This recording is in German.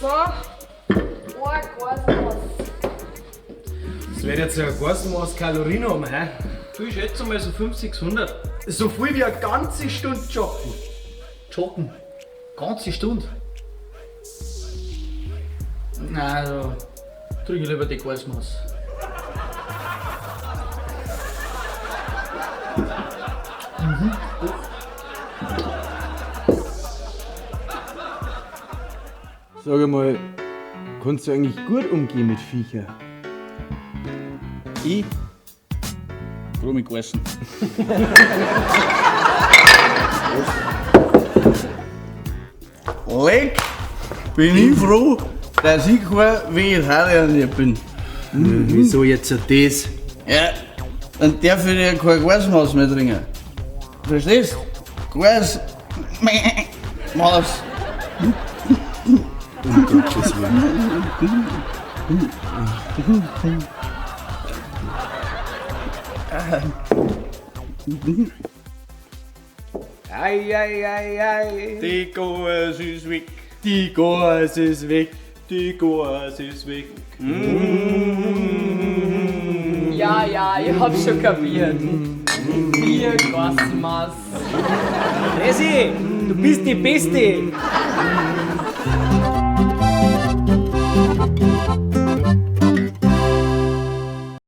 So, ein Glasmaß. Das wird jetzt ein Glasmaß Kalorien haben, hä? Du, ich schätze mal so 500, 600. So viel wie eine ganze Stunde joggen. Joggen. Ganze Stunde. Nein, also kriege ich lieber die Gasmaß. Sag mal, kannst du eigentlich gut umgehen mit Viecher? Ich? Froh mit Gegessen. Leck, bin ich froh, dass ich kein Vegetarier nicht bin. Wieso jetzt das? Ja, dann darf ich dir kein Gasmaus mehr trinken. Verstehst? Gas. Maus. Um Gottes Willen. Ei, ei, ei, ei. Die Gas ist weg. Die Gas ist weg. Die Gas ist weg. Ja, ich hab's schon kapiert. Vier Glasmaß. Resi, du bist die Beste.